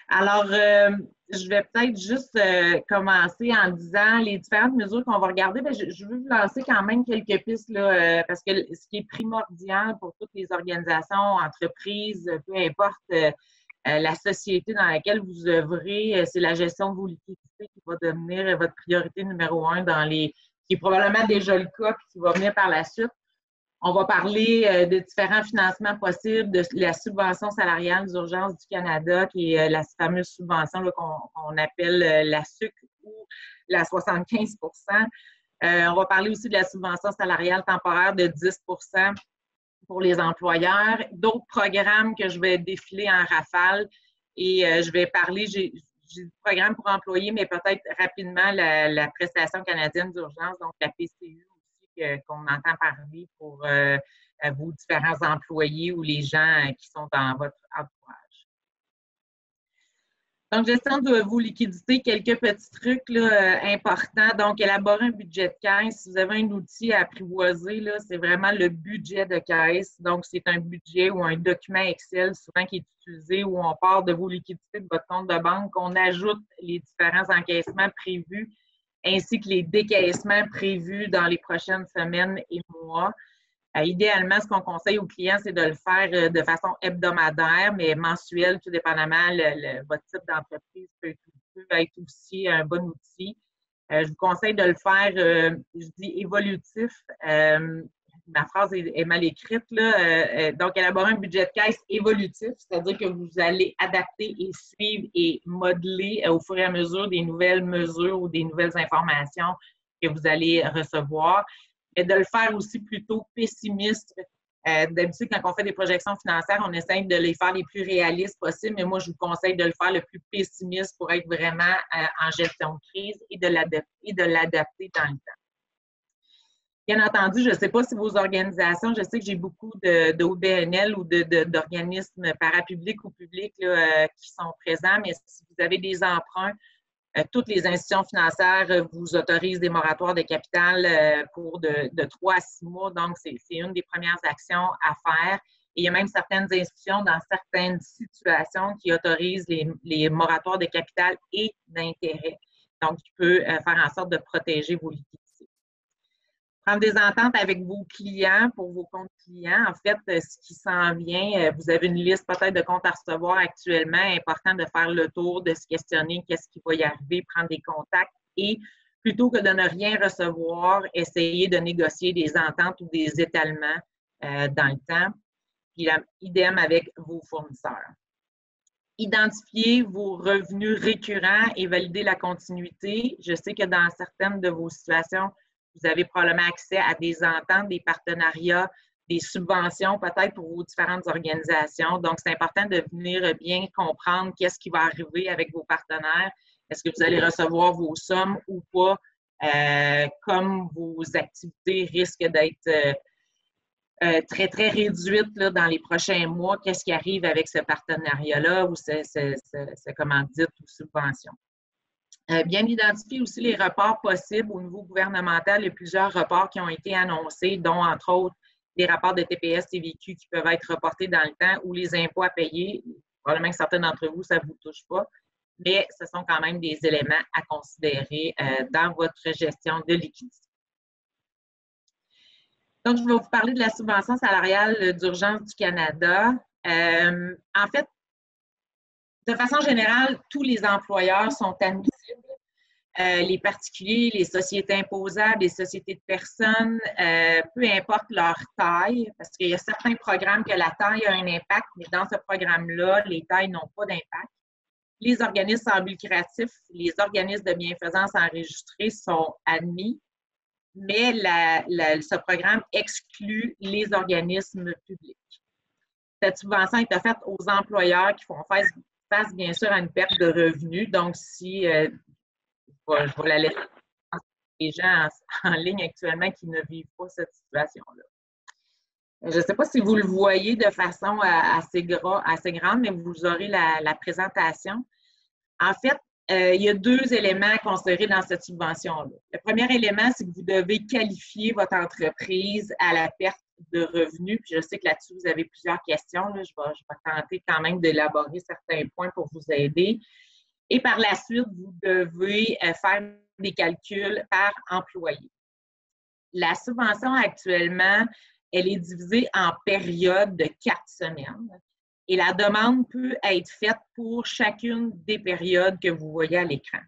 Alors, je vais peut-être juste commencer en disant les différentes mesures qu'on va regarder. Bien, je veux vous lancer quand même quelques pistes là, parce que ce qui est primordial pour toutes les organisations, entreprises, peu importe la société dans laquelle vous œuvrez, c'est la gestion de vos liquidités qui va devenir votre priorité numéro un qui est probablement déjà le cas puis qui va venir par la suite. On va parler de différents financements possibles, de la subvention salariale d'urgence du Canada, qui est la fameuse subvention qu'on appelle la SUC ou la 75 On va parler aussi de la subvention salariale temporaire de 10 pour les employeurs. D'autres programmes que je vais défiler en rafale et je vais parler, j'ai du programme pour employés, mais peut-être rapidement la prestation canadienne d'urgence, donc la PCU. Qu'on entend parler pour vos différents employés ou les gens qui sont dans votre entourage. Donc, gestion de vos liquidités, quelques petits trucs là, importants. Donc, élaborer un budget de caisse. Si vous avez un outil à apprivoiser, c'est vraiment le budget de caisse. Donc, c'est un budget ou un document Excel souvent qui est utilisé où on part de vos liquidités de votre compte de banque, on ajoute les différents encaissements prévus ainsi que les décaissements prévus dans les prochaines semaines et mois. Idéalement, ce qu'on conseille aux clients, c'est de le faire de façon hebdomadaire, mais mensuelle, tout dépendamment, votre type d'entreprise peut être aussi un bon outil. Je vous conseille de le faire, je dis évolutif. Ma phrase est mal écrite, là. Donc, élaborer un budget de caisse évolutif, c'est-à-dire que vous allez adapter et suivre et modeler au fur et à mesure des nouvelles mesures ou des nouvelles informations que vous allez recevoir. Et de le faire aussi plutôt pessimiste. D'habitude, quand on fait des projections financières, on essaie de les faire les plus réalistes possibles, mais moi, je vous conseille de le faire le plus pessimiste pour être vraiment en gestion de crise et de l'adapter dans le temps. Bien entendu, je ne sais pas si vos organisations, je sais que j'ai beaucoup d'OBNL ou d'organismes parapublics ou publics là, qui sont présents, mais si vous avez des emprunts, toutes les institutions financières vous autorisent des moratoires de capital pour de 3 à 6 mois. Donc, c'est une des premières actions à faire. Et il y a même certaines institutions dans certaines situations qui autorisent les moratoires de capital et d'intérêt. Donc, qui peut faire en sorte de protéger vos liquidités. Prendre des ententes avec vos clients pour vos comptes clients. En fait, ce qui s'en vient, vous avez une liste peut-être de comptes à recevoir actuellement. Important de faire le tour, de se questionner qu'est-ce qui va y arriver, prendre des contacts et plutôt que de ne rien recevoir, essayer de négocier des ententes ou des étalements dans le temps. Puis, idem avec vos fournisseurs. Identifier vos revenus récurrents et valider la continuité. Je sais que dans certaines de vos situations, vous avez probablement accès à des ententes, des partenariats, des subventions peut-être pour vos différentes organisations. Donc, c'est important de venir bien comprendre qu'est-ce qui va arriver avec vos partenaires. Est-ce que vous allez recevoir vos sommes ou pas, comme vos activités risquent d'être très, très réduites là, dans les prochains mois. Qu'est-ce qui arrive avec ce partenariat-là ou ce commandite ou subvention? Bien identifier aussi les reports possibles au niveau gouvernemental. Il y a plusieurs reports qui ont été annoncés, dont entre autres les rapports de TPS, TVQ qui peuvent être reportés dans le temps ou les impôts à payer. Probablement que certains d'entre vous, ça ne vous touche pas, mais ce sont quand même des éléments à considérer dans votre gestion de liquidité. Donc, je vais vous parler de la subvention salariale d'urgence du Canada. En fait, de façon générale, tous les employeurs sont admissibles. Les particuliers, les sociétés imposables, les sociétés de personnes, peu importe leur taille, parce qu'il y a certains programmes que la taille a un impact, mais dans ce programme-là, les tailles n'ont pas d'impact. Les organismes sans but lucratif, les organismes de bienfaisance enregistrés sont admis, mais ce programme exclut les organismes publics. Cette subvention est offerte aux employeurs qui font face bien sûr à une perte de revenus. Donc, si je vais la laisser les gens en ligne actuellement qui ne vivent pas cette situation-là. Je ne sais pas si vous le voyez de façon assez grande, mais vous aurez la présentation. En fait, il y a 2 éléments à considérer dans cette subvention-là. Le premier élément, c'est que vous devez qualifier votre entreprise à la perte de revenus. Puis je sais que là-dessus, vous avez plusieurs questions. Là. Je vais tenter quand même d'élaborer certains points pour vous aider. Et par la suite, vous devez faire des calculs par employé. La subvention actuellement, elle est divisée en périodes de 4 semaines. Et la demande peut être faite pour chacune des périodes que vous voyez à l'écran.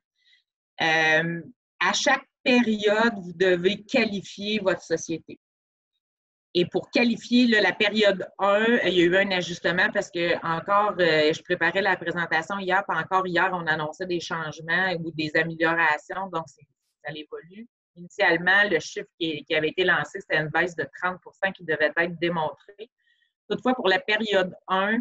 À chaque période, vous devez qualifier votre société. Et pour qualifier là, la période 1, il y a eu un ajustement parce que encore, je préparais la présentation hier, puis encore hier, on annonçait des changements ou des améliorations, donc ça évolue. Initialement, le chiffre qui avait été lancé, c'était une baisse de 30 qui devait être démontrée. Toutefois, pour la période 1,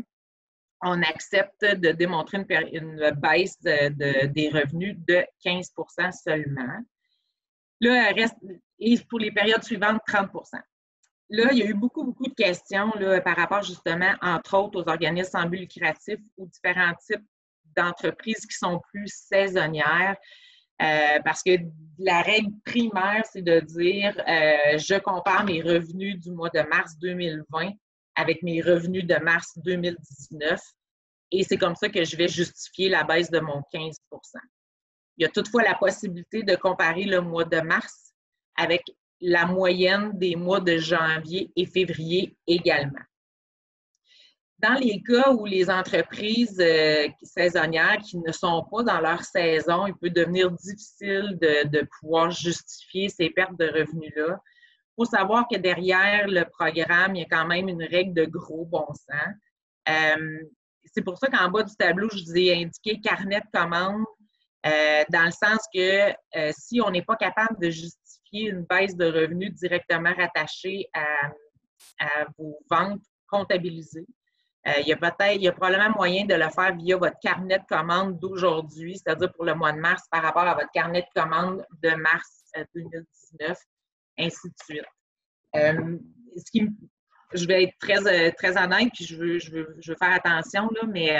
on accepte de démontrer une baisse des revenus de 15 seulement. Là, et pour les périodes suivantes, 30 Là, il y a eu beaucoup de questions là, par rapport justement, entre autres, aux organismes sans but lucratif ou différents types d'entreprises qui sont plus saisonnières. Parce que la règle primaire, c'est de dire je compare mes revenus du mois de mars 2020 avec mes revenus de mars 2019 et c'est comme ça que je vais justifier la baisse de mon 15 Il y a toutefois la possibilité de comparer le mois de mars avec la moyenne des mois de janvier et février également. Dans les cas où les entreprises saisonnières qui ne sont pas dans leur saison, il peut devenir difficile de pouvoir justifier ces pertes de revenus-là. Il faut savoir que derrière le programme, il y a quand même une règle de gros bon sens. C'est pour ça qu'en bas du tableau, je vous ai indiqué carnet de commandes, dans le sens que si on n'est pas capable de justifier une baisse de revenus directement rattachée à vos ventes comptabilisées, il y a probablement moyen de le faire via votre carnet de commandes d'aujourd'hui, c'est-à-dire pour le mois de mars par rapport à votre carnet de commandes de mars 2019, ainsi de suite. Je vais être très honnête, puis je veux faire attention, là, mais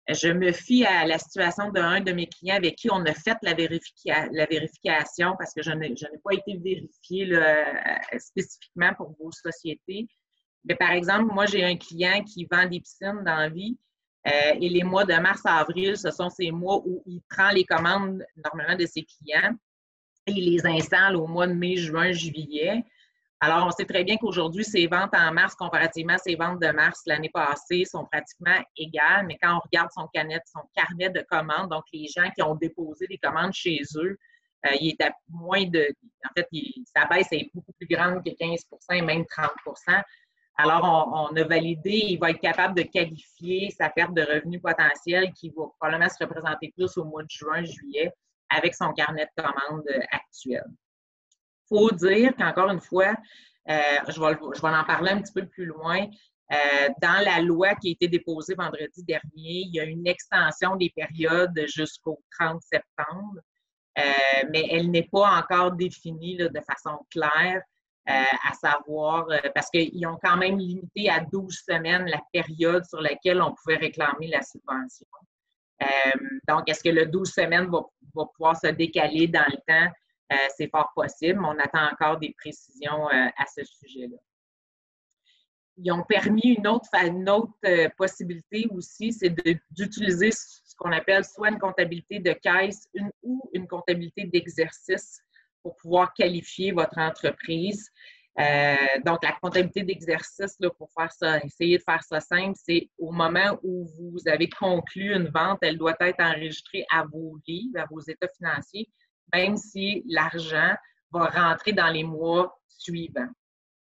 je me fie à la situation d'un de mes clients avec qui on a fait la vérification parce que je n'ai pas été vérifiée là, spécifiquement pour vos sociétés. Mais par exemple, moi, j'ai un client qui vend des piscines dans la vie et les mois de mars à avril, ce sont ces mois où il prend les commandes normalement de ses clients et il les installe au mois de mai, juin, juillet. Alors, on sait très bien qu'aujourd'hui, ses ventes en mars, comparativement à ses ventes de mars l'année passée, sont pratiquement égales. Mais quand on regarde son carnet de commandes, donc les gens qui ont déposé des commandes chez eux, il est à moins de... En fait, sa baisse est beaucoup plus grande que 15 et même 30 Alors, on a validé, il va être capable de qualifier sa perte de revenus potentielle qui va probablement se représenter plus au mois de juin, juillet, avec son carnet de commandes actuel. Il faut dire qu'encore une fois, je vais en parler un petit peu plus loin, dans la loi qui a été déposée vendredi dernier, il y a une extension des périodes jusqu'au 30 septembre, mais elle n'est pas encore définie là, de façon claire, à savoir, parce qu'ils ont quand même limité à 12 semaines la période sur laquelle on pouvait réclamer la subvention. Donc, est-ce que le 12 semaines va pouvoir se décaler dans le temps? C'est fort possible, mais on attend encore des précisions à ce sujet-là. Ils ont permis une autre possibilité aussi, c'est d'utiliser ce qu'on appelle soit une comptabilité de caisse ou une comptabilité d'exercice pour pouvoir qualifier votre entreprise. Donc, la comptabilité d'exercice, pour faire ça, essayer de faire ça simple, c'est au moment où vous avez conclu une vente, elle doit être enregistrée à vos livres, à vos états financiers, même si l'argent va rentrer dans les mois suivants.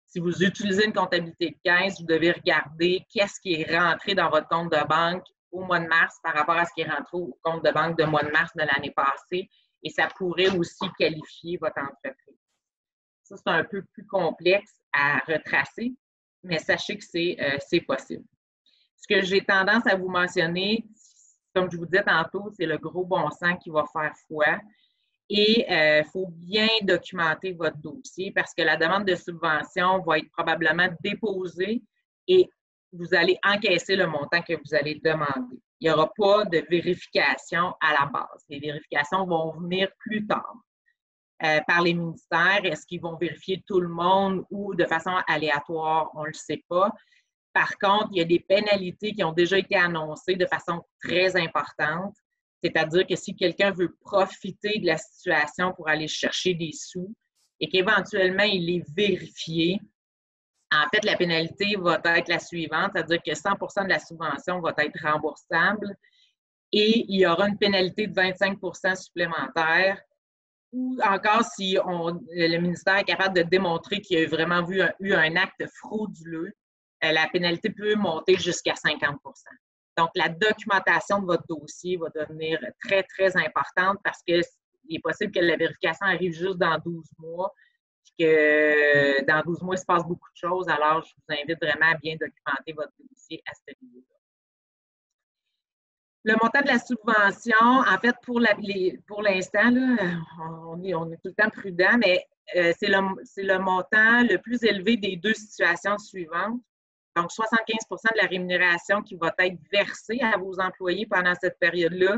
Si vous utilisez une comptabilité de caisse, vous devez regarder qu'est-ce qui est rentré dans votre compte de banque au mois de mars par rapport à ce qui est rentré au compte de banque de mois de mars de l'année passée et ça pourrait aussi qualifier votre entreprise. Ça, c'est un peu plus complexe à retracer, mais sachez que c'est possible. Ce que j'ai tendance à vous mentionner, comme je vous disais tantôt, c'est le gros bon sens qui va faire foi. Et il faut bien documenter votre dossier parce que la demande de subvention va être probablement déposée et vous allez encaisser le montant que vous allez demander. Il n'y aura pas de vérification à la base. Les vérifications vont venir plus tard par les ministères. Est-ce qu'ils vont vérifier tout le monde ou de façon aléatoire? On ne le sait pas. Par contre, il y a des pénalités qui ont déjà été annoncées de façon très importante. C'est-à-dire que si quelqu'un veut profiter de la situation pour aller chercher des sous et qu'éventuellement il est vérifié, en fait, la pénalité va être la suivante, c'est-à-dire que 100% de la subvention va être remboursable et il y aura une pénalité de 25% supplémentaire. Ou encore, si le ministère est capable de démontrer qu'il y a vraiment eu un acte frauduleux, la pénalité peut monter jusqu'à 50%. Donc, la documentation de votre dossier va devenir très, très importante parce qu'il est possible que la vérification arrive juste dans 12 mois, puis que dans 12 mois, il se passe beaucoup de choses. Alors, je vous invite vraiment à bien documenter votre dossier à ce niveau-là. Le montant de la subvention, en fait, pour l'instant, on est tout le temps prudent, mais c'est le montant le plus élevé des deux situations suivantes. Donc, 75% de la rémunération qui va être versée à vos employés pendant cette période-là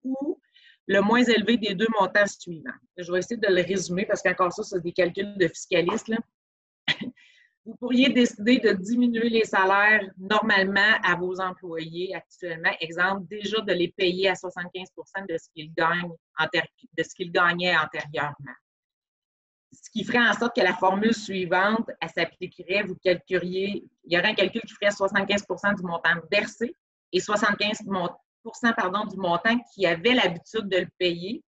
ou le moins élevé des deux montants suivants. Je vais essayer de le résumer parce qu'encore ça, c'est des calculs de fiscalistes. Là. Vous pourriez décider de diminuer les salaires normalement à vos employés actuellement. Exemple, déjà de les payer à 75% de ce qu'ils gagnaient antérieurement. Ce qui ferait en sorte que la formule suivante, elle s'appliquerait, il y aurait un calcul qui ferait 75% du montant versé et 75% du montant qui avait l'habitude de le payer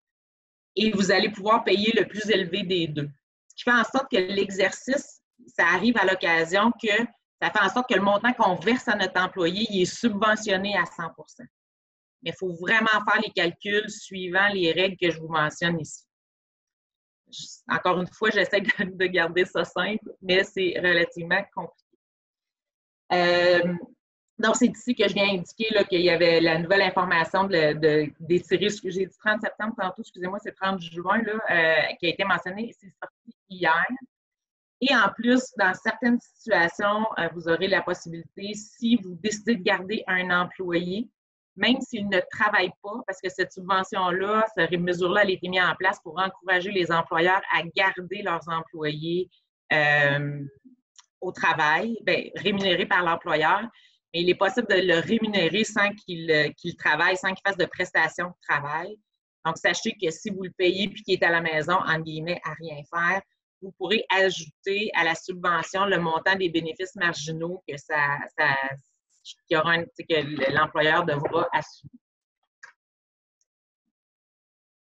et vous allez pouvoir payer le plus élevé des deux. Ce qui fait en sorte que l'exercice, ça arrive à l'occasion que ça fait en sorte que le montant qu'on verse à notre employé, il est subventionné à 100%. Mais il faut vraiment faire les calculs suivant les règles que je vous mentionne ici. Encore une fois, j'essaie de garder ça simple, mais c'est relativement compliqué. Donc, c'est ici que je viens indiquer qu'il y avait la nouvelle information d'étirer, j'ai dit 30 septembre tantôt, excusez-moi, c'est 30 juin, qui a été mentionné, c'est sorti hier. Et en plus, dans certaines situations, vous aurez la possibilité, si vous décidez de garder un employé, même s'il ne travaille pas, parce que cette subvention-là, cette mesure-là, elle a été mise en place pour encourager les employeurs à garder leurs employés au travail, rémunérés par l'employeur, mais il est possible de le rémunérer sans qu'il travaille, sans qu'il fasse de prestations de travail. Donc, sachez que si vous le payez et qu'il est à la maison, en guillemets, à rien faire, vous pourrez ajouter à la subvention le montant des bénéfices marginaux que l'employeur devra assumer.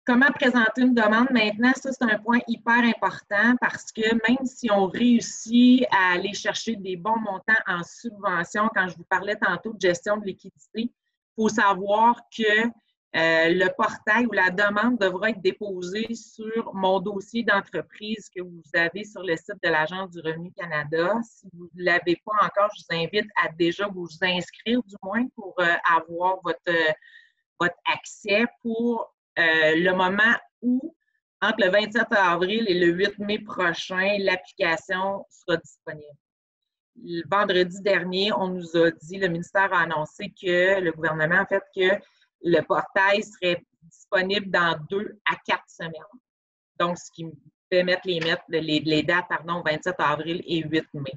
Comment présenter une demande maintenant? Ça, c'est un point hyper important parce que même si on réussit à aller chercher des bons montants en subvention, quand je vous parlais tantôt de gestion de liquidité, il faut savoir que le portail ou la demande devra être déposée sur mon dossier d'entreprise que vous avez sur le site de l'Agence du Revenu Canada. Si vous ne l'avez pas encore, je vous invite à déjà vous inscrire du moins pour avoir votre accès pour le moment où, entre le 27 avril et le 8 mai prochain, l'application sera disponible. Le vendredi dernier, on nous a dit, le ministère a annoncé que, le gouvernement en fait, que le portail serait disponible dans 2 à 4 semaines. Donc, ce qui me fait mettre les dates, 27 avril et 8 mai.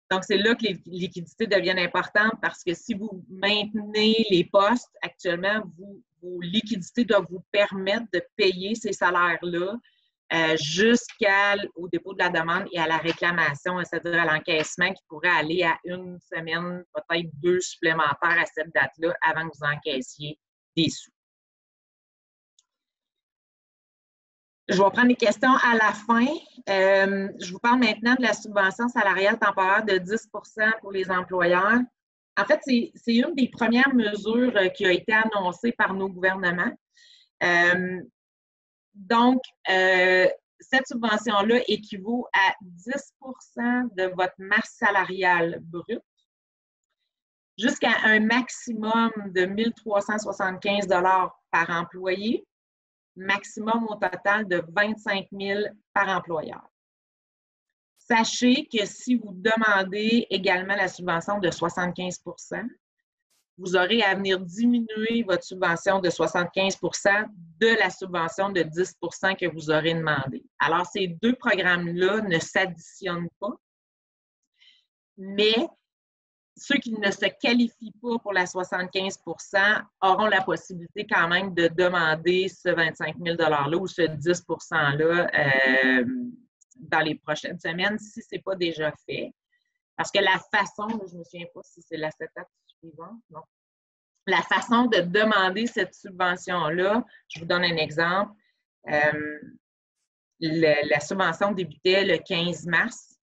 Donc, c'est là que les liquidités deviennent importantes parce que si vous maintenez les postes, actuellement, vos liquidités doivent vous permettre de payer ces salaires-là jusqu'au dépôt de la demande et à la réclamation, c'est-à-dire à l'encaissement qui pourrait aller à 1 semaine, peut-être 2 supplémentaires à cette date-là avant que vous encaissiez des sous. Je vais prendre les questions à la fin. Je vous parle maintenant de la subvention salariale temporaire de 10 pour les employeurs. En fait, c'est une des premières mesures qui a été annoncée par nos gouvernements. Donc, cette subvention-là équivaut à 10 de votre masse salariale brute jusqu'à un maximum de 1 375 $ par employé, maximum au total de 25 000 par employeur. Sachez que si vous demandez également la subvention de 75 vous aurez à venir diminuer votre subvention de 75 % de la subvention de 10 % que vous aurez demandé. Alors, ces deux programmes-là ne s'additionnent pas, mais ceux qui ne se qualifient pas pour la 75 % auront la possibilité quand même de demander ce 25 000 $ -là ou ce 10 % là dans les prochaines semaines si ce n'est pas déjà fait. Parce que la façon, je ne me souviens pas si c'est la étape suivante, non. La façon de demander cette subvention-là, je vous donne un exemple. La subvention débutait le 15 mars.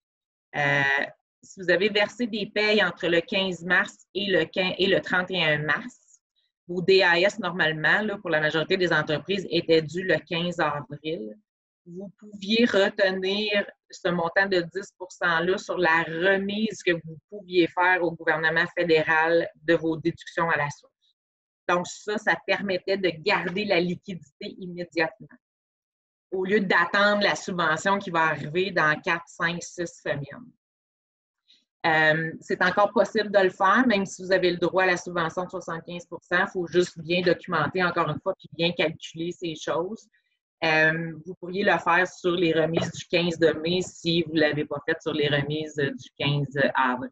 Si vous avez versé des payes entre le 15 mars et le 31 mars, vos DAS, normalement, là, pour la majorité des entreprises, étaient dus le 15 avril. Vous pouviez retenir ce montant de 10 % là sur la remise que vous pouviez faire au gouvernement fédéral de vos déductions à la source. Donc, ça permettait de garder la liquidité immédiatement, au lieu d'attendre la subvention qui va arriver dans 4, 5, 6 semaines. C'est encore possible de le faire, même si vous avez le droit à la subvention de 75 %. Il faut juste bien documenter, encore une fois, puis bien calculer ces choses. Vous pourriez le faire sur les remises du 15 de mai si vous ne l'avez pas fait sur les remises du 15 avril.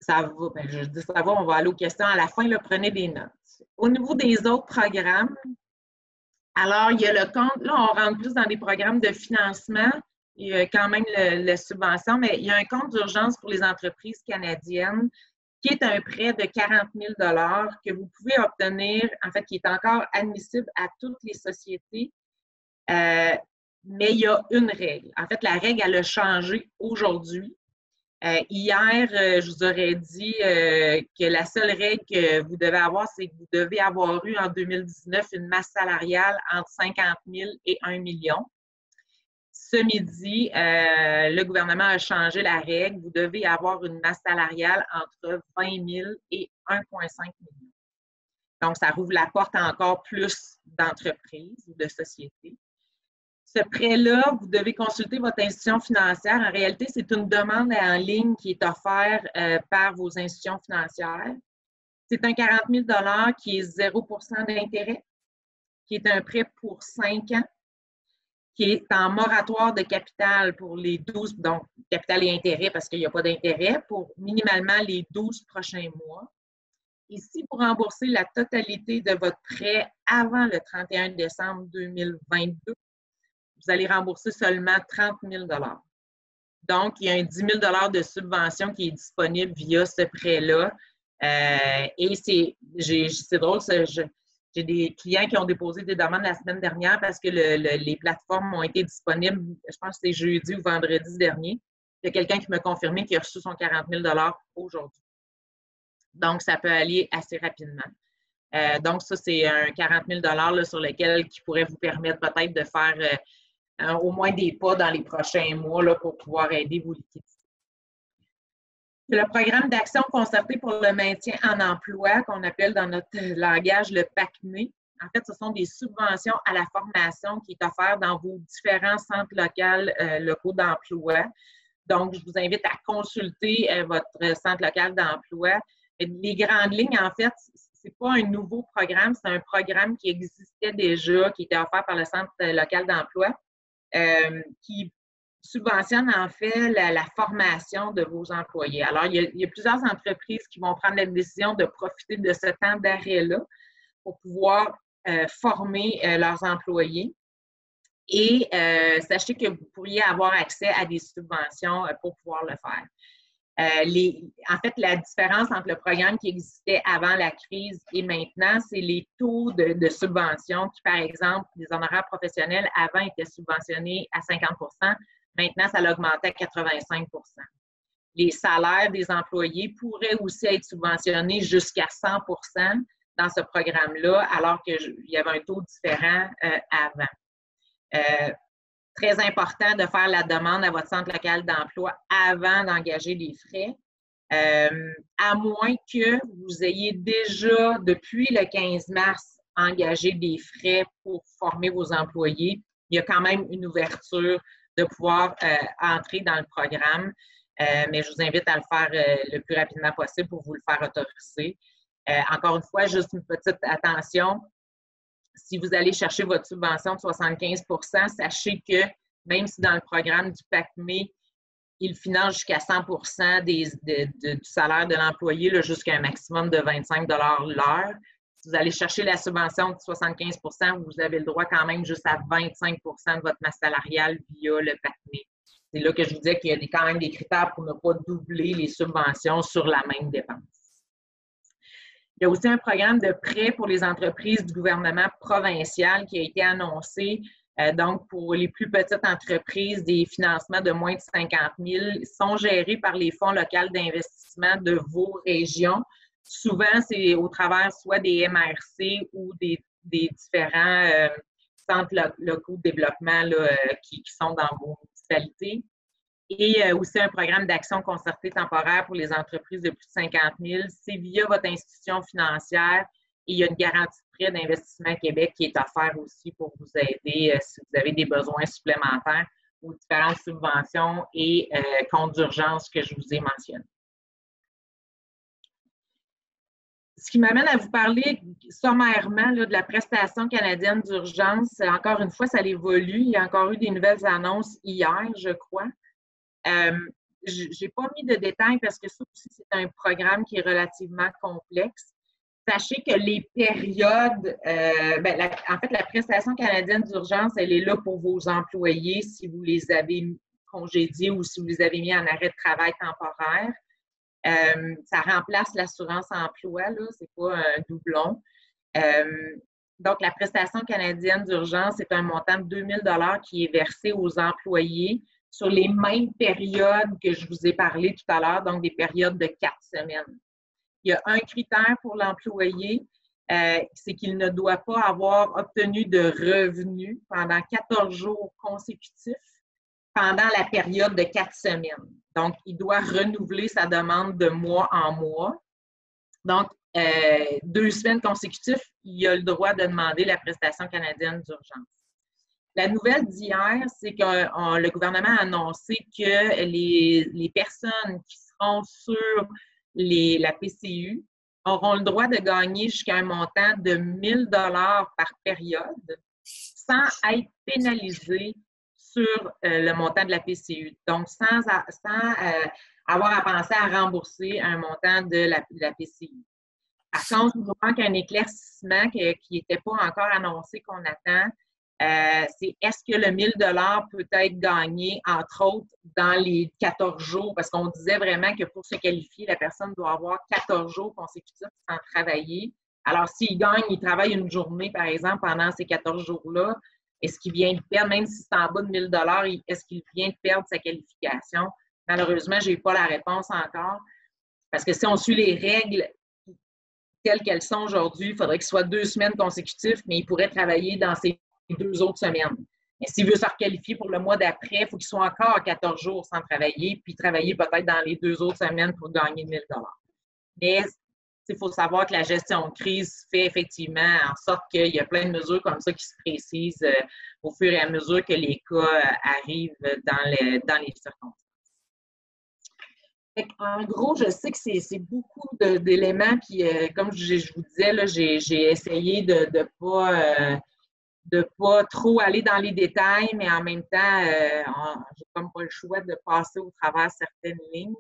Ça va, je dis ça va, on va aller aux questions à la fin, là, prenez des notes. Au niveau des autres programmes, alors il y a le compte, là on rentre plus dans des programmes de financement, il y a quand même la subvention, mais il y a un compte d'urgence pour les entreprises canadiennes qui est un prêt de 40 000 $ que vous pouvez obtenir, en fait, qui est encore admissible à toutes les sociétés, mais il y a une règle. En fait, la règle, elle a changé aujourd'hui. Hier, je vous aurais dit que la seule règle que vous devez avoir, c'est que vous devez avoir eu en 2019 une masse salariale entre 50 000 et 1 million. Ce midi, le gouvernement a changé la règle. Vous devez avoir une masse salariale entre 20 000 et 1,5 million. Donc, ça rouvre la porte à encore plus d'entreprises ou de sociétés. Ce prêt-là, vous devez consulter votre institution financière. En réalité, c'est une demande en ligne qui est offerte par vos institutions financières. C'est un 40 000 $ qui est 0 % d'intérêt, qui est un prêt pour 5 ans, qui est en moratoire de capital pour les 12, donc capital et intérêt parce qu'il n'y a pas d'intérêt, pour minimalement les 12 prochains mois. Et si vous remboursez la totalité de votre prêt avant le 31 décembre 2022, vous allez rembourser seulement 30 000 $. Donc, il y a un 10 000 $ de subvention qui est disponible via ce prêt-là. Et c'est drôle, j'ai des clients qui ont déposé des demandes la semaine dernière parce que les plateformes ont été disponibles, je pense que c'est jeudi ou vendredi dernier. Il y a quelqu'un qui m'a confirmé qu'il a reçu son 40 000 $ aujourd'hui. Donc, ça peut aller assez rapidement. Donc, ça, c'est un 40 000 $ là, sur lequel qui pourrait vous permettre peut-être de faire au moins des pas dans les prochains mois là, pour pouvoir aider vos liquidités. Le programme d'action concerté pour le maintien en emploi, qu'on appelle dans notre langage le PACME. En fait, ce sont des subventions à la formation qui est offerte dans vos différents centres locaux d'emploi. Donc, je vous invite à consulter votre centre local d'emploi. Les grandes lignes, en fait, ce n'est pas un nouveau programme, c'est un programme qui existait déjà, qui était offert par le centre local d'emploi, qui subventionne en fait la formation de vos employés. Alors, il y a plusieurs entreprises qui vont prendre la décision de profiter de ce temps d'arrêt-là pour pouvoir former leurs employés. Et sachez que vous pourriez avoir accès à des subventions pour pouvoir le faire. En fait, la différence entre le programme qui existait avant la crise et maintenant, c'est les taux de subvention qui, par exemple, les honoraires professionnels avant étaient subventionnés à 50 %. Maintenant, ça l'a augmenté à 85 %. Les salaires des employés pourraient aussi être subventionnés jusqu'à 100 % dans ce programme-là, alors qu'il y avait un taux différent avant. Très important de faire la demande à votre centre local d'emploi avant d'engager les frais, à moins que vous ayez déjà, depuis le 15 mars, engagé des frais pour former vos employés. Il y a quand même une ouverture de pouvoir entrer dans le programme. mais je vous invite à le faire le plus rapidement possible pour vous le faire autoriser. Encore une fois, juste une petite attention. Si vous allez chercher votre subvention de 75 %, sachez que même si dans le programme du PACME, il finance jusqu'à 100 % du salaire de l'employé jusqu'à un maximum de 25 $ l'heure. Si vous allez chercher la subvention de 75 %, vous avez le droit quand même juste à 25 % de votre masse salariale via le PACME. C'est là que je vous disais qu'il y a quand même des critères pour ne pas doubler les subventions sur la même dépense. Il y a aussi un programme de prêt pour les entreprises du gouvernement provincial qui a été annoncé. Donc, pour les plus petites entreprises, des financements de moins de 50 000 sont gérés par les fonds locaux d'investissement de vos régions. Souvent, c'est au travers soit des MRC ou des différents centres locaux de développement qui sont dans vos municipalités. Et aussi un programme d'action concertée temporaire pour les entreprises de plus de 50 000. C'est via votre institution financière et il y a une garantie de prêt d'Investissement Québec qui est offerte aussi pour vous aider si vous avez des besoins supplémentaires aux différentes subventions et comptes d'urgence que je vous ai mentionnés. Ce qui m'amène à vous parler sommairement de la prestation canadienne d'urgence. Encore une fois, ça évolue. Il y a encore eu des nouvelles annonces hier, je crois. Je n'ai pas mis de détails parce que ça aussi, c'est un programme qui est relativement complexe. Sachez que les périodes, en fait, la prestation canadienne d'urgence, elle est là pour vos employés si vous les avez congédiés ou si vous les avez mis en arrêt de travail temporaire. Ça remplace l'assurance emploi, c'est pas un doublon. Donc, la prestation canadienne d'urgence, c'est un montant de 2 000 $ qui est versé aux employés sur les mêmes périodes que je vous ai parlé tout à l'heure, donc des périodes de 4 semaines. Il y a un critère pour l'employé, c'est qu'il ne doit pas avoir obtenu de revenus pendant 14 jours consécutifs pendant la période de 4 semaines. Donc, il doit renouveler sa demande de mois en mois. Donc, 2 semaines consécutives, il a le droit de demander la prestation canadienne d'urgence. La nouvelle d'hier, c'est que le gouvernement a annoncé que les personnes qui seront sur la PCU auront le droit de gagner jusqu'à un montant de 1 000 $ par période sans être pénalisées sur le montant de la PCU. Donc, sans avoir à penser à rembourser un montant de la PCU. Par contre, il nous manque un éclaircissement qui n'était pas encore annoncé qu'on attend. C'est est-ce que le 1 000 $ peut être gagné, entre autres, dans les 14 jours? Parce qu'on disait vraiment que pour se qualifier, la personne doit avoir 14 jours consécutifs sans travailler. Alors, s'il gagne, il travaille une journée, par exemple, pendant ces 14 jours-là, est-ce qu'il vient de perdre, même si c'est en bas de 1 000 $, est-ce qu'il vient de perdre sa qualification? Malheureusement, je n'ai pas la réponse encore. Parce que si on suit les règles telles qu'elles sont aujourd'hui, il faudrait que ce soit 2 semaines consécutives, mais il pourrait travailler dans ces 2 autres semaines. Mais s'il veut se requalifier pour le mois d'après, il faut qu'il soit encore à 14 jours sans travailler, puis travailler peut-être dans les 2 autres semaines pour gagner 1 000 $. Mais il faut savoir que la gestion de crise fait effectivement en sorte qu'il y a plein de mesures comme ça qui se précisent au fur et à mesure que les cas arrivent dans les circonstances. En gros, je sais que c'est beaucoup d'éléments, puis comme je vous disais, j'ai essayé de ne pas trop aller dans les détails, mais en même temps, j'ai comme pas le choix de passer au travers certaines lignes.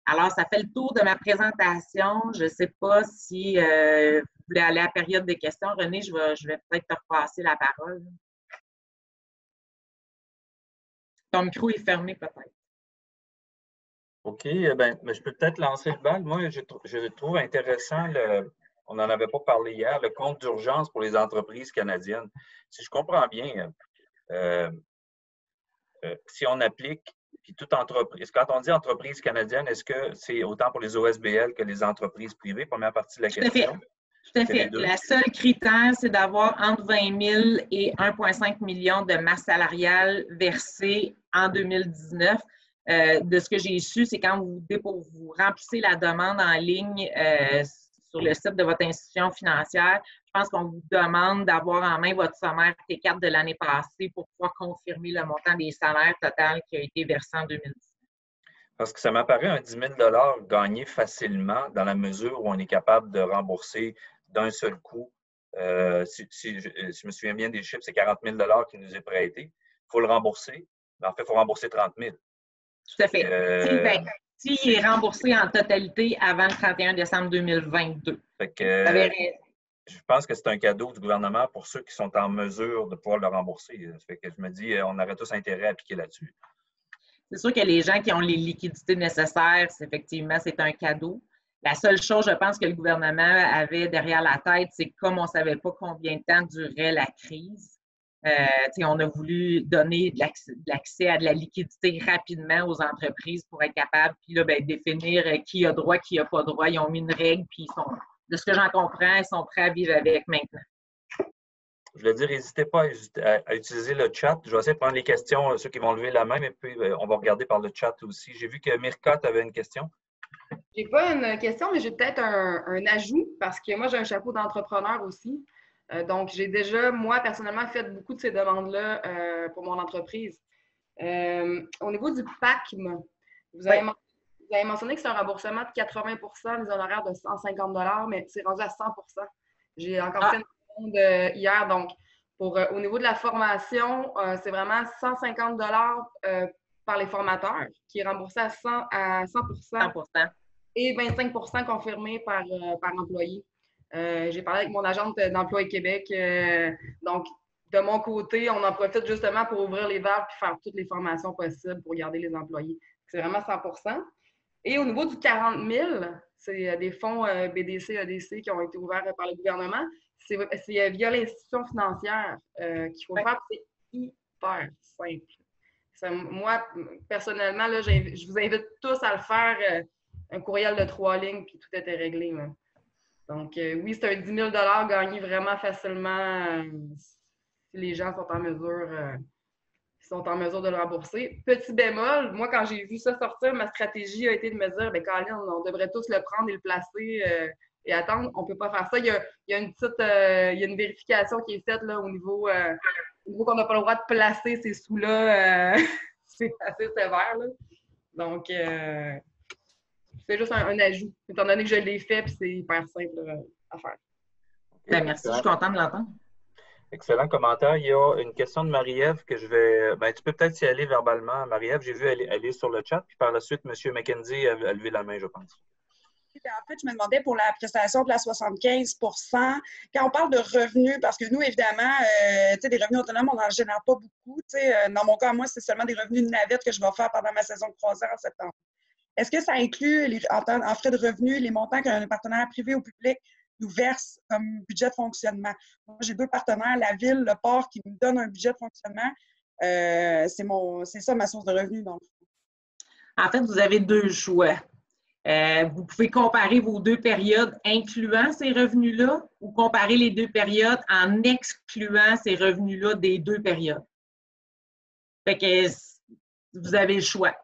Alors, ça fait le tour de ma présentation. Je ne sais pas si vous voulez aller à la période des questions. René, je vais peut-être te repasser la parole. Ton micro est fermé peut-être. OK, je peux peut-être lancer le bal. Moi, je trouve intéressant, on n'en avait pas parlé hier, le compte d'urgence pour les entreprises canadiennes. Si je comprends bien, si on applique, puis toute entreprise, quand on dit entreprise canadienne, est-ce que c'est autant pour les OSBL que les entreprises privées? Première partie de la question. Tout à fait. La seule critère, c'est d'avoir entre 20 000 et 1,5 million de masse salariale versée en 2019. De ce que j'ai su, c'est quand vous remplissez la demande en ligne sur le site de votre institution financière, je pense qu'on vous demande d'avoir en main votre sommaire T4 de l'année passée pour pouvoir confirmer le montant des salaires total qui a été versé en 2019. Parce que ça m'apparaît un 10 000 gagné facilement dans la mesure où on est capable de rembourser d'un seul coup. Si je me souviens bien des chiffres, c'est 40 000 qui nous est prêté. Il faut le rembourser. Mais en fait, il faut rembourser 30 000. Tout à fait. S'il est remboursé en totalité avant le 31 décembre 2022. Je pense que c'est un cadeau du gouvernement pour ceux qui sont en mesure de pouvoir le rembourser. Ça fait que je me dis, on aurait tous intérêt à piquer là-dessus. C'est sûr que les gens qui ont les liquidités nécessaires, effectivement, c'est un cadeau. La seule chose, je pense, que le gouvernement avait derrière la tête, c'est que comme on ne savait pas combien de temps durait la crise, on a voulu donner de l'accès à de la liquidité rapidement aux entreprises pour être capable, puis là, définir qui a droit, qui n'a pas droit. Ils ont mis une règle, puis de ce que j'en comprends, ils sont prêts à vivre avec maintenant. Je voulais dire, n'hésitez pas à utiliser le chat. Je vais essayer de prendre les questions, ceux qui vont lever la main, et puis on va regarder par le chat aussi. J'ai vu que Mirka, tu avais une question. J'ai pas une question, mais j'ai peut-être un ajout parce que moi, j'ai un chapeau d'entrepreneur aussi. Donc, j'ai déjà, moi, personnellement, fait beaucoup de ces demandes-là pour mon entreprise. Au niveau du PACM, vous avez mentionné que c'est un remboursement de 80 des honoraires de 150 mais c'est rendu à 100 J'ai encore fait une demande hier. Donc, au niveau de la formation, c'est vraiment 150 par les formateurs qui est remboursé à 100 et 25 confirmé par employé. J'ai parlé avec mon agente d'Emploi Québec. Donc, de mon côté, on en profite justement pour ouvrir les valves et faire toutes les formations possibles pour garder les employés. C'est vraiment 100 Et au niveau du 40 000, c'est des fonds BDC, EDC qui ont été ouverts par le gouvernement. C'est via l'institution financière qu'il faut faire. C'est hyper simple. Moi, personnellement, là, je vous invite tous à le faire. Un courriel de 3 lignes, puis tout était réglé. Là. Donc, oui, c'est un 10 000 gagné vraiment facilement si les gens sont en mesure de le rembourser. Petit bémol, moi, quand j'ai vu ça sortir, ma stratégie a été de me dire, bien, Colin, on devrait tous le prendre et le placer et attendre. On ne peut pas faire ça. Il y a une vérification qui est faite là, au niveau qu'on n'a pas le droit de placer ces sous-là. C'est assez sévère. Là. Donc, c'est juste un ajout, étant donné que je l'ai fait, puis c'est hyper simple à faire. Merci, je suis contente de l'entendre. Excellent commentaire. Il y a une question de Marie-Ève que je vais. Tu peux peut-être y aller verbalement, Marie-Ève. J'ai vu elle est sur le chat, puis par la suite, M. McKenzie a levé la main, je pense. En fait, je me demandais pour la prestation de la 75 quand on parle de revenus, parce que nous, évidemment, des revenus autonomes, on n'en génère pas beaucoup. Dans mon cas, moi, c'est seulement des revenus de navette que je vais faire pendant ma saison de croisière en septembre. Est-ce que ça inclut, en frais de revenus, les montants qu'un partenaire privé ou public nous verse comme budget de fonctionnement? Moi, j'ai 2 partenaires, la ville, le port, qui me donnent un budget de fonctionnement. C'est ça ma source de revenus, donc. En fait, vous avez 2 choix. Vous pouvez comparer vos 2 périodes incluant ces revenus-là ou comparer les 2 périodes en excluant ces revenus-là des 2 périodes. Fait que vous avez le choix.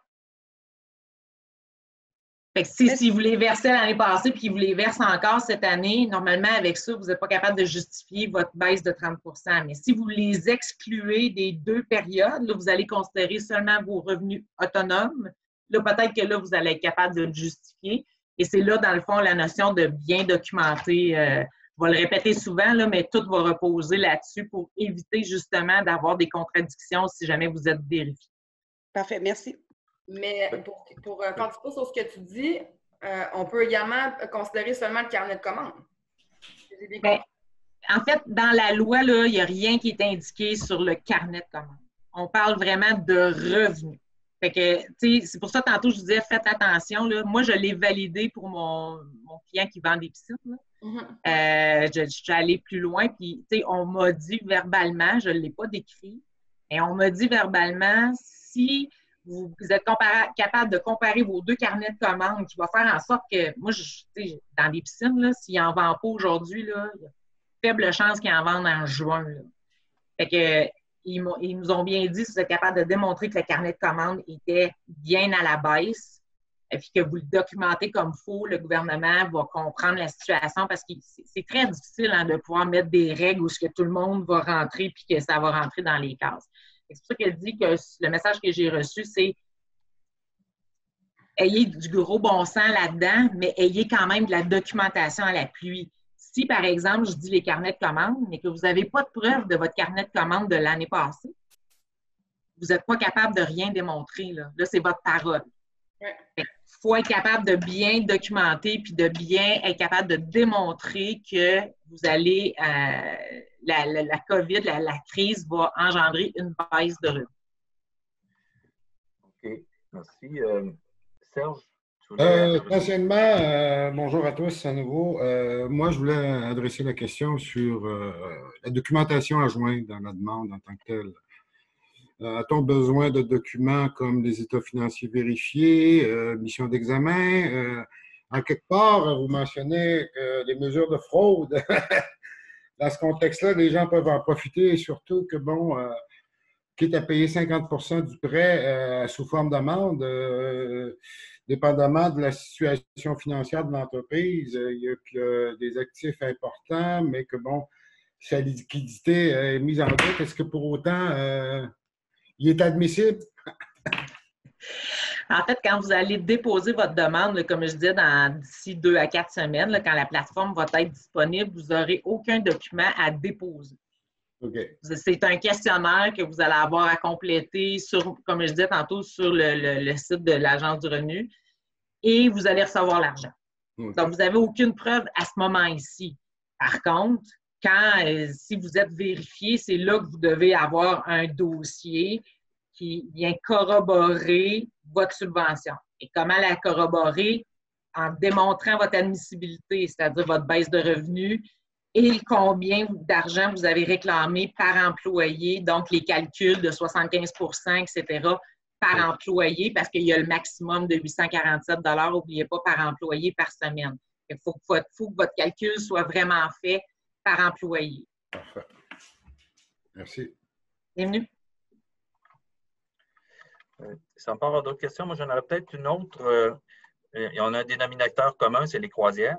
Fait que si vous les versez l'année passée puis vous les versez encore cette année, normalement, avec ça, vous n'êtes pas capable de justifier votre baisse de 30 Mais si vous les excluez des 2 périodes, là, vous allez considérer seulement vos revenus autonomes. Là, peut-être que là, vous allez être capable de le justifier. Et c'est là, dans le fond, la notion de bien documenter. Je vais le répéter souvent, là, mais tout va reposer là-dessus pour éviter justement d'avoir des contradictions si jamais vous êtes vérifié. Parfait, merci. Mais pour participer sur ce que tu dis, on peut également considérer seulement le carnet de commandes. En fait, dans la loi, là, il n'y a rien qui est indiqué sur le carnet de commandes. On parle vraiment de revenus. Fait que, c'est pour ça, tantôt, je disais, faites attention. Là. Moi, je l'ai validé pour mon client qui vend des piscines. Je suis allée plus loin, puis, on m'a dit verbalement, je ne l'ai pas décrit, mais on m'a dit verbalement, si vous êtes capable de comparer vos 2 carnets de commandes, qui va faire en sorte que, moi, dans des piscines, s'ils n'en vendent pas aujourd'hui, il y a faible chance qu'ils en vendent en juin. Là. Fait que, ils nous ont bien dit, si vous êtes capable de démontrer que le carnet de commandes était bien à la baisse, et puis que vous le documentez comme il faut, le gouvernement va comprendre la situation parce que c'est très difficile de pouvoir mettre des règles où que tout le monde va rentrer puis que ça va rentrer dans les cases. C'est pour ça qu'elle dit que le message que j'ai reçu, c'est ayez du gros bon sens là-dedans, mais ayez quand même de la documentation à l'appui. Si, par exemple, je dis les carnets de commandes, mais que vous n'avez pas de preuve de votre carnet de commandes de l'année passée, vous n'êtes pas capable de rien démontrer. Là, c'est votre parole. Il faut être capable de bien documenter puis de bien être capable de démontrer que vous allez, la COVID, la crise va engendrer une baisse de revenus. OK. Merci. Serge, tu voulais... Essentiellement, bonjour à tous à nouveau. Moi, je voulais adresser la question sur la documentation à joindre dans la demande en tant que telle. A-t-on besoin de documents comme les états financiers vérifiés, mission d'examen? En quelque part, vous mentionnez que les mesures de fraude, dans ce contexte-là, les gens peuvent en profiter, et surtout que, bon, quitte à payer 50% du prêt sous forme d'amende, dépendamment de la situation financière de l'entreprise, il y a des actifs importants, mais que, bon, sa liquidité est mise en doute. Est-ce que pour autant, il est admissible? En fait, quand vous allez déposer votre demande, là, comme je disais, d'ici 2 à 4 semaines, là, quand la plateforme va être disponible, vous n'aurez aucun document à déposer. Okay. C'est un questionnaire que vous allez avoir à compléter, comme je disais tantôt, sur le site de l'Agence du revenu et vous allez recevoir l'argent. Okay. Donc, vous n'avez aucune preuve à ce moment-ci. Par contre, si vous êtes vérifié, c'est là que vous devez avoir un dossier qui vient corroborer votre subvention. Et comment la corroborer? En démontrant votre admissibilité, c'est-à-dire votre baisse de revenus et combien d'argent vous avez réclamé par employé, donc les calculs de 75 etc. par employé, parce qu'il y a le maximum de 847 $, n'oubliez pas, par employé par semaine. Il faut que votre calcul soit vraiment fait par employé. Parfait. Merci. Bienvenue. Sans pas avoir d'autres questions, moi j'en aurais peut-être une autre. On a un dénominateur commun, c'est les croisières.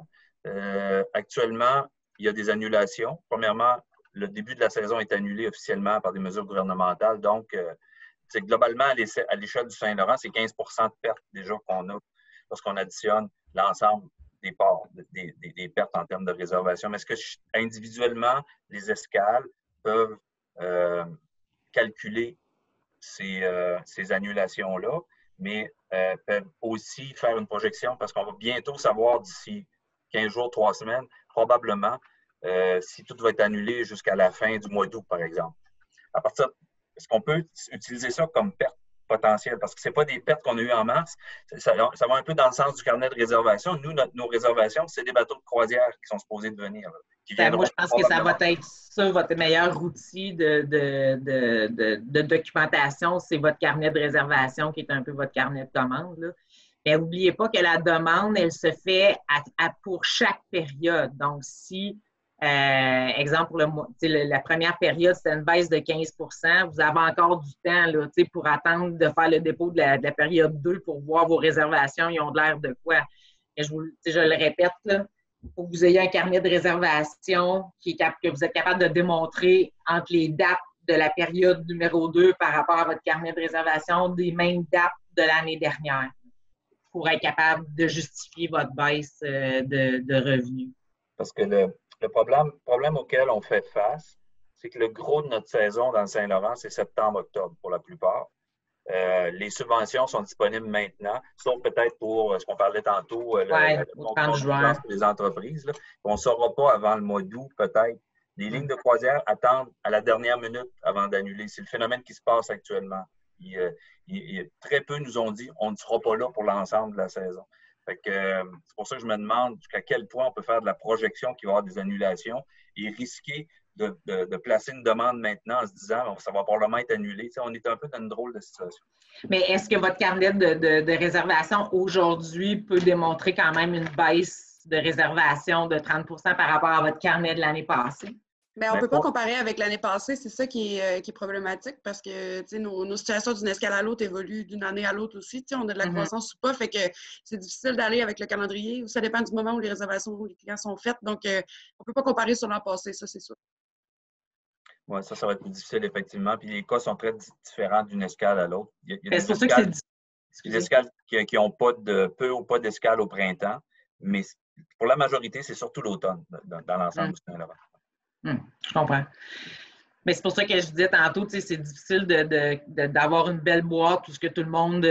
Actuellement, il y a des annulations. Premièrement, le début de la saison est annulé officiellement par des mesures gouvernementales. Donc, globalement, à l'échelle du Saint-Laurent, c'est 15 de pertes déjà qu'on a lorsqu'on additionne l'ensemble des parts, des pertes en termes de réservation. Mais est-ce que individuellement, les escales peuvent calculer ces annulations-là, mais peuvent aussi faire une projection parce qu'on va bientôt savoir d'ici 15 jours, 3 semaines, probablement, si tout va être annulé jusqu'à la fin du mois d'août, par exemple. À partir, est-ce qu'on peut utiliser ça comme perte potentielle? Parce que ce n'est pas des pertes qu'on a eues en mars. Ça va un peu dans le sens du carnet de réservation. Nous, nos réservations, c'est des bateaux de croisière qui sont supposés de venir. Moi, je pense que ça va être ça, votre meilleur outil de documentation, c'est votre carnet de réservation qui est un peu votre carnet de commande, là. Mais n'oubliez pas que la demande, elle se fait pour chaque période. Donc, si, exemple, la première période, c'était une baisse de 15 %, vous avez encore du temps là, pour attendre de faire le dépôt de la période 2 pour voir vos réservations, ils ont de l'air de quoi. Et je le répète, là, il faut que vous ayez un carnet de réservation que vous êtes capable de démontrer entre les dates de la période numéro 2 par rapport à votre carnet de réservation des mêmes dates de l'année dernière pour être capable de justifier votre baisse de revenus. Parce que le problème auquel on fait face, c'est que le gros de notre saison dans le Saint-Laurent, c'est septembre-octobre pour la plupart. Les subventions sont disponibles maintenant, sauf peut-être pour ce qu'on parlait tantôt, le pour les entreprises. Là. On ne saura pas avant le mois d'août, peut-être. Les lignes de croisière attendent à la dernière minute avant d'annuler. C'est le phénomène qui se passe actuellement. Très peu nous ont dit on ne sera pas là pour l'ensemble de la saison. C'est pour ça que je me demande jusqu'à quel point on peut faire de la projection qu'il va y avoir des annulations et risquer de placer une demande maintenant en se disant ça va probablement être annulé. On est un peu dans une drôle de situation. Mais est-ce que votre carnet de réservation aujourd'hui peut démontrer quand même une baisse de réservation de 30 % par rapport à votre carnet de l'année passée? Mais on ne peut pas comparer avec l'année passée. C'est ça qui est problématique parce que nos situations d'une escale à l'autre évoluent d'une année à l'autre aussi. On a de la croissance ou pas. Fait que c'est difficile d'aller avec le calendrier. Ça dépend du moment où les réservations où les clients sont faites. Donc, on ne peut pas comparer sur l'an passé, ça, c'est sûr. Oui, ça va être plus difficile, effectivement. Puis les cas sont très différents d'une escale à l'autre. C'est pour ça que c'est difficile des escales qui ont pas peu ou pas d'escales au printemps, mais pour la majorité, c'est surtout l'automne dans l'ensemble du Saint-Laurent. Je comprends. Mais c'est pour ça que je disais tantôt, tu sais, c'est difficile d'avoir une belle boîte où tout le monde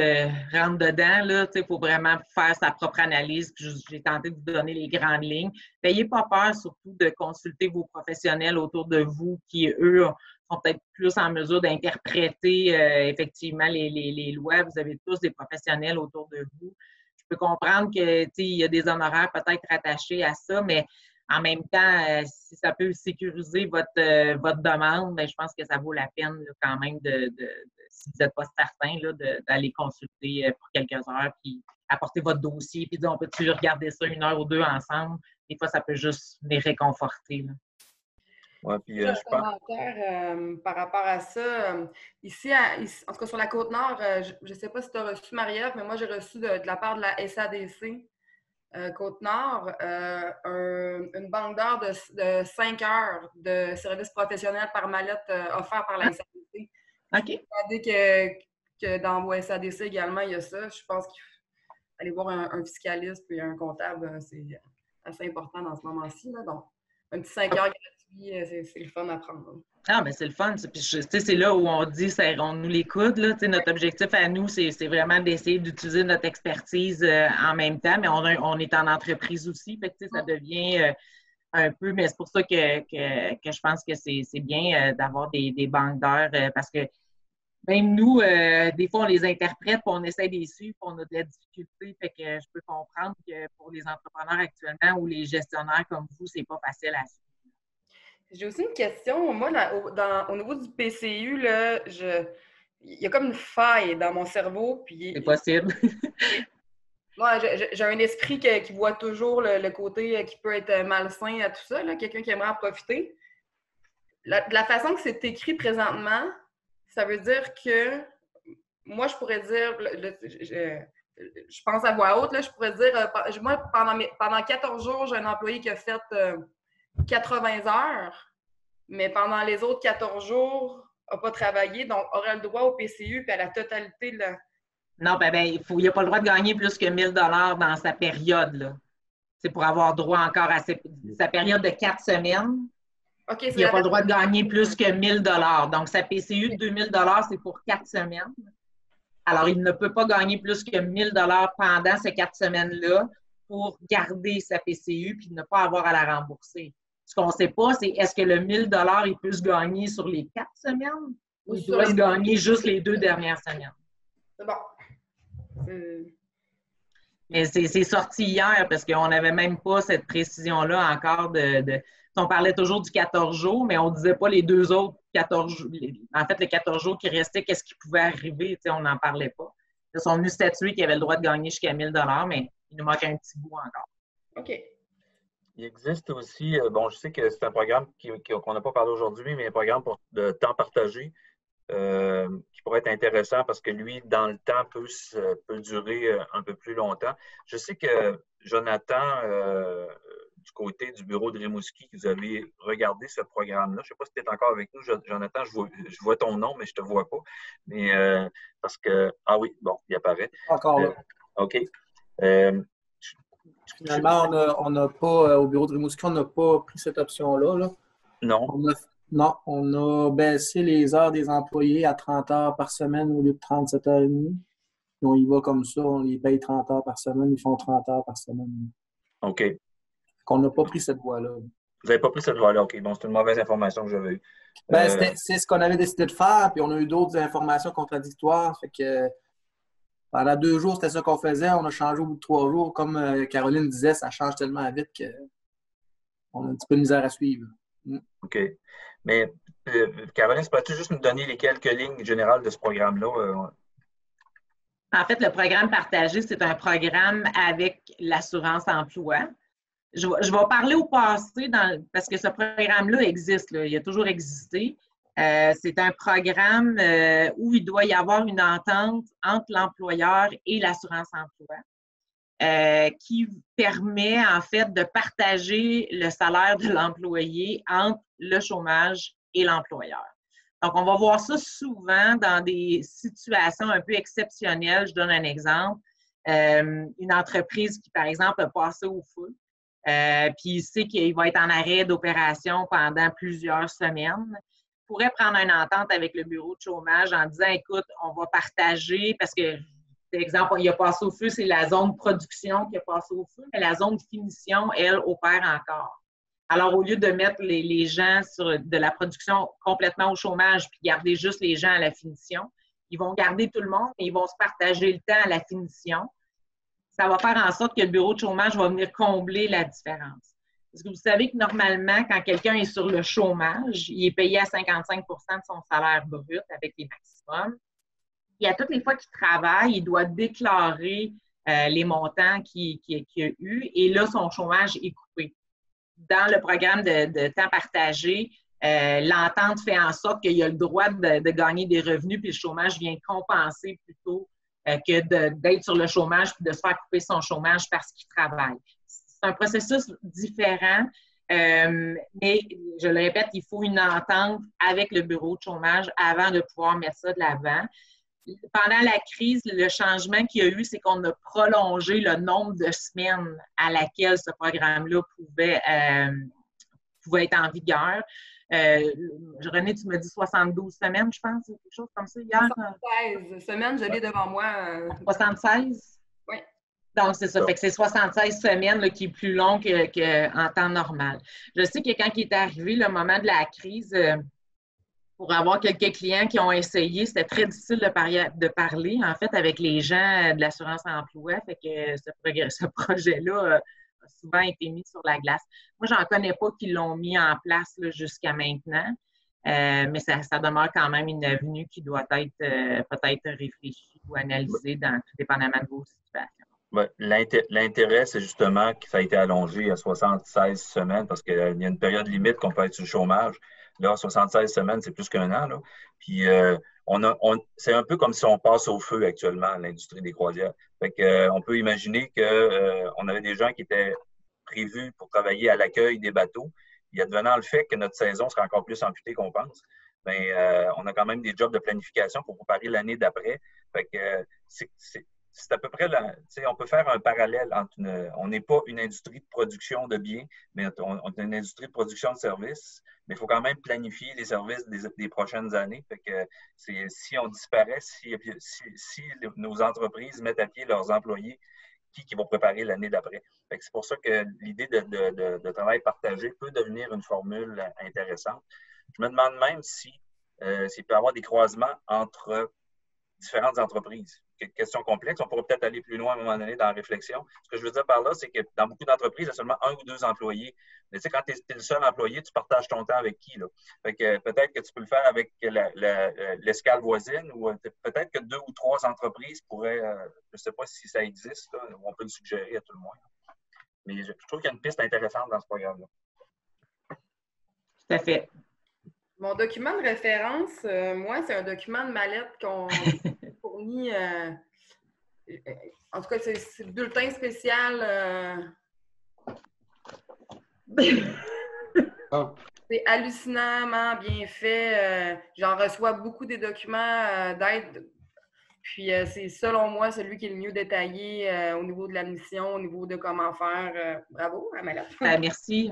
rentre dedans. Il faut vraiment faire sa propre analyse. Puis j'ai tenté de vous donner les grandes lignes. N'ayez pas peur surtout de consulter vos professionnels autour de vous qui, eux, sont peut-être plus en mesure d'interpréter effectivement les lois. Vous avez tous des professionnels autour de vous. Je peux comprendre que il y a des honoraires peut-être rattachés à ça, mais en même temps, si ça peut sécuriser votre demande, bien, je pense que ça vaut la peine là, quand même si vous n'êtes pas certain, d'aller consulter pour quelques heures, puis apporter votre dossier, puis dire on peut-tu regarder ça 1 heure ou 2 ensemble? Des fois, ça peut juste les réconforter. Ouais, puis, j'ai un commentaire par rapport à ça. Ici, en tout cas sur la Côte-Nord, je ne sais pas si tu as reçu, Marie-Ève, mais moi, j'ai reçu de la part de la SADC Côte-Nord une banque d'heures de 5 heures de services professionnels par mallette offert par la SADC. OK. Dès que dans vos SADC également, il y a ça. Je pense qu'il faut aller voir un fiscaliste puis un comptable, c'est assez important dans ce moment-ci. Donc, un petit 5 heures gratuit, c'est le fun à prendre. Ah, mais c'est le fun. Puis, c'est là où on dit, on nous l'écoute. Notre objectif à nous, c'est vraiment d'essayer d'utiliser notre expertise en même temps, mais on est en entreprise aussi. Fait que, ça devient un peu, mais c'est pour ça que je pense que c'est bien d'avoir des banques d'heures parce que même nous, des fois, on les interprète puis on essaie de les suivre puis on a de la difficulté. Fait que je peux comprendre que pour les entrepreneurs actuellement ou les gestionnaires comme vous, c'est pas facile à suivre. J'ai aussi une question. Moi, au niveau du PCU, là, il y a comme une faille dans mon cerveau. C'est possible. Moi, j'ai un esprit qui voit toujours le côté qui peut être malsain à tout ça, quelqu'un qui aimerait en profiter. De la façon que c'est écrit présentement, ça veut dire que moi, je pourrais dire, je pense à voix haute, là, je pourrais dire, moi, pendant 14 jours, j'ai un employé qui a fait 80 heures, mais pendant les autres 14 jours, n'a pas travaillé, donc aurait le droit au PCU puis à la totalité de la... Non, il n'a pas le droit de gagner plus que 1 000 $ dans sa période. Là. C'est pour avoir droit encore à sa période de 4 semaines. Okay, il n'a pas le droit de gagner plus que 1 000 $. Donc, sa PCU de 2 000 $, c'est pour 4 semaines. Alors, il ne peut pas gagner plus que 1 000 $ pendant ces 4 semaines-là pour garder sa PCU puis ne pas avoir à la rembourser. Ce qu'on ne sait pas, c'est est-ce que le 1 000 $, il peut se gagner sur les 4 semaines ou il doit se gagner juste les 2 dernières semaines? C'est bon. Mais c'est sorti hier parce qu'on n'avait même pas cette précision-là encore on parlait toujours du 14 jours, mais on ne disait pas les 2 autres 14 jours. En fait, les 14 jours qui restaient, qu'est-ce qui pouvait arriver? On n'en parlait pas. Ils sont venus statuer qu'il avait le droit de gagner jusqu'à 1 000 $, mais il nous manque un petit bout encore. OK. Il existe aussi, je sais que c'est un programme qu'on n'a pas parlé aujourd'hui, mais un programme de temps partagé qui pourrait être intéressant parce que lui, dans le temps, peut durer un peu plus longtemps. Je sais que Jonathan, du côté du bureau de Rimouski, vous avez regardé ce programme-là. Je ne sais pas si tu es encore avec nous, Jonathan, je vois ton nom, mais je ne te vois pas. Mais parce que, ah oui, bon, il apparaît. Encore là. OK. Finalement, on n'a pas, au bureau de Rimouski, on n'a pas pris cette option-là. Là. Non. On a baissé les heures des employés à 30 heures par semaine au lieu de 37 heures et demie. On y va comme ça, on les paye 30 heures par semaine, ils font 30 heures par semaine. OK. On n'a pas pris cette voie-là. Vous n'avez pas pris cette voie-là, OK. Bon, c'est une mauvaise information que j'avais eue. C'est ce qu'on avait décidé de faire, puis on a eu d'autres informations contradictoires. Fait que pendant 2 jours, c'était ça qu'on faisait. On a changé au bout de 3 jours. Comme Caroline disait, ça change tellement vite qu'on a un petit peu de misère à suivre. OK. Mais Caroline, peux-tu juste nous donner les quelques lignes générales de ce programme-là? En fait, le programme partagé, c'est un programme avec l'assurance emploi. Je vais parler au passé parce que ce programme-là existe, là, il a toujours existé. C'est un programme où il doit y avoir une entente entre l'employeur et l'assurance emploi qui permet en fait de partager le salaire de l'employé entre le chômage et l'employeur. Donc, on va voir ça souvent dans des situations un peu exceptionnelles. Je donne un exemple. Une entreprise qui, par exemple, a passé au feu, puis il sait qu'il va être en arrêt d'opération pendant plusieurs semaines, pourrait prendre une entente avec le bureau de chômage en disant, écoute, on va partager, parce que, par exemple, il a passé au feu, c'est la zone de production qui a passé au feu, mais la zone de finition, elle, opère encore. Alors, au lieu de mettre les gens de la production complètement au chômage puis garder juste les gens à la finition, ils vont garder tout le monde et ils vont se partager le temps à la finition. Ça va faire en sorte que le bureau de chômage va venir combler la différence. Parce que vous savez que normalement, quand quelqu'un est sur le chômage, il est payé à 55 % de son salaire brut avec les maximums. Et à toutes les fois qu'il travaille, il doit déclarer les montants qu'il a eus et là, son chômage est coupé. Dans le programme de temps partagé, l'entente fait en sorte qu'il a le droit de gagner des revenus puis le chômage vient compenser plutôt que d'être sur le chômage puis de se faire couper son chômage parce qu'il travaille. C'est un processus différent, mais je le répète, il faut une entente avec le bureau de chômage avant de pouvoir mettre ça de l'avant. Pendant la crise, le changement qu'il y a eu, c'est qu'on a prolongé le nombre de semaines à laquelle ce programme-là pouvait être en vigueur. René, tu m'as dit 72 semaines, je pense, quelque chose comme ça hier. 76 semaines, je l'ai devant moi. 76? Oui. Donc, c'est ça. Fait que c'est 76 semaines là, qui est plus long qu'en temps normal. Je sais que quand il est arrivé le moment de la crise, pour avoir quelques clients qui ont essayé, c'était très difficile de parler, en fait, avec les gens de l'assurance-emploi. Fait que ce projet-là a souvent été mis sur la glace. Moi, j'en connais pas qui l'ont mis en place jusqu'à maintenant, mais ça demeure quand même une avenue qui doit être peut-être réfléchie ou analysée tout dépendamment de vos situations. Ouais, l'intérêt, c'est justement que ça a été allongé à 76 semaines parce qu'il y a une période limite qu'on peut être sur le chômage. Là, 76 semaines, c'est plus qu'un an. Là. Puis, c'est un peu comme si on passe au feu actuellement à l'industrie des croisières. Fait que, on peut imaginer qu'on avait des gens qui étaient prévus pour travailler à l'accueil des bateaux. Et advenant le fait que notre saison sera encore plus amputée qu'on pense, bien, on a quand même des jobs de planification pour préparer l'année d'après. Fait que, c'est à peu près là. On peut faire un parallèle entre on n'est pas une industrie de production de biens, mais on est une industrie de production de services. Mais il faut quand même planifier les services des prochaines années. Fait que si on disparaît, si nos entreprises mettent à pied leurs employés, qui vont préparer l'année d'après. C'est pour ça que l'idée de travail partagé peut devenir une formule intéressante. Je me demande même s'il peut y avoir des croisements entre différentes entreprises. Question complexe. On pourrait peut-être aller plus loin à un moment donné dans la réflexion. Ce que je veux dire par là, c'est que dans beaucoup d'entreprises, il y a seulement 1 ou 2 employés. Mais tu sais, quand tu es le seul employé, tu partages ton temps avec qui, là? Fait que peut-être que tu peux le faire avec l'escale voisine ou peut-être que 2 ou 3 entreprises pourraient, je ne sais pas si ça existe, là, on peut le suggérer à tout le moins. Mais je trouve qu'il y a une piste intéressante dans ce programme-là. Tout à fait. Mon document de référence, moi, c'est un document de mallette qu'on fournit. En tout cas, c'est le bulletin spécial. C'est hallucinamment bien fait. J'en reçois beaucoup des documents d'aide. Puis, c'est selon moi celui qui est le mieux détaillé au niveau de la mission, au niveau de comment faire. Bravo, Amélie. Merci.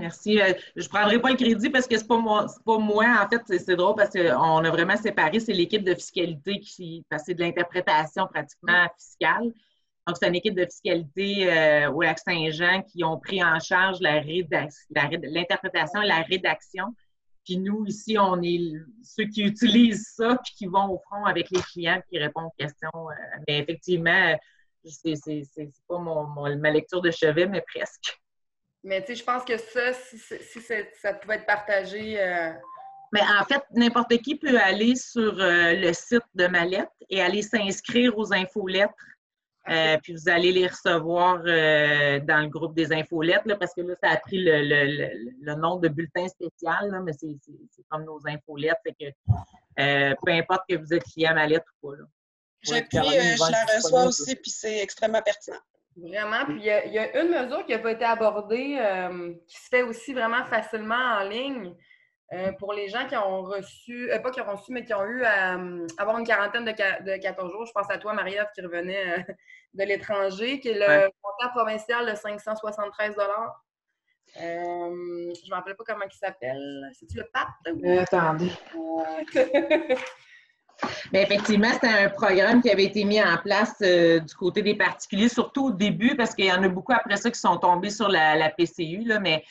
Je ne prendrai pas le crédit parce que c'est pas moi. En fait, c'est drôle parce qu'on a vraiment séparé. C'est l'équipe de fiscalité parce que c'est de l'interprétation pratiquement fiscale. Donc, c'est une équipe de fiscalité au Lac-Saint-Jean qui ont pris en charge l'interprétation et la rédaction. Puis nous, ici, on est ceux qui utilisent ça puis qui vont au front avec les clients qui répondent aux questions. Mais effectivement, c'est pas ma lecture de chevet, mais presque. Mais tu sais, je pense que ça, si ça pouvait être partagé... Mais en fait, n'importe qui peut aller sur le site de Mallette et aller s'inscrire aux infolettres. Puis vous allez les recevoir dans le groupe des infolettres, là, parce que là, ça a pris le nom de bulletin spécial, là, mais c'est comme nos infolettres. Fait que peu importe que vous êtes client Mallette ou pas. Là. J'appuie, je la reçois aussi, puis c'est extrêmement pertinent. Vraiment. Puis il y a une mesure qui n'a pas été abordée, qui se fait aussi vraiment facilement en ligne. Pour les gens qui ont reçu, pas qui ont reçu, mais qui ont eu à avoir une quarantaine de 14 jours, je pense à toi, Marie-Ève, qui revenait de l'étranger, qui est le montant provincial de 573 je ne me rappelle pas comment il s'appelle. C'est-tu le PAT? Attendez. Bien, effectivement, c'était un programme qui avait été mis en place du côté des particuliers, surtout au début, parce qu'il y en a beaucoup après ça qui sont tombés sur la PCU, là, mais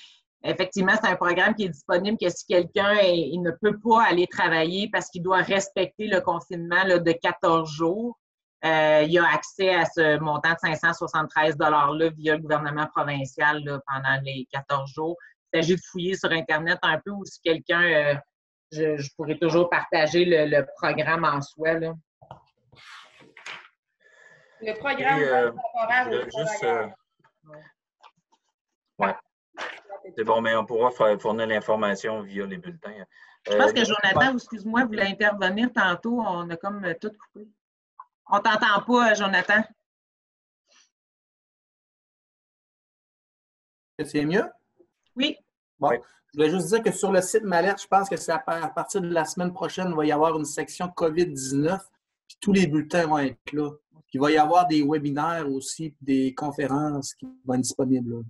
effectivement, c'est un programme qui est disponible que si quelqu'un il ne peut pas aller travailler parce qu'il doit respecter le confinement là, de 14 jours, il a accès à ce montant de 573 $-là via le gouvernement provincial là, pendant les 14 jours. Il s'agit de fouiller sur Internet un peu ou si quelqu'un, je pourrais toujours partager le programme en soi. Là. Le programme temporaire au travailleur. Oui. C'est bon, mais on pourra fournir l'information via les bulletins. Je pense que Jonathan, excuse-moi, voulait intervenir tantôt. On a comme tout coupé. On ne t'entend pas, Jonathan. C'est mieux? Oui. Bon. Oui. Je voulais juste dire que sur le site Mallette, je pense que c'est à partir de la semaine prochaine, il va y avoir une section COVID-19, puis tous les bulletins vont être là. Il va y avoir des webinaires aussi, des conférences qui vont être disponibles là.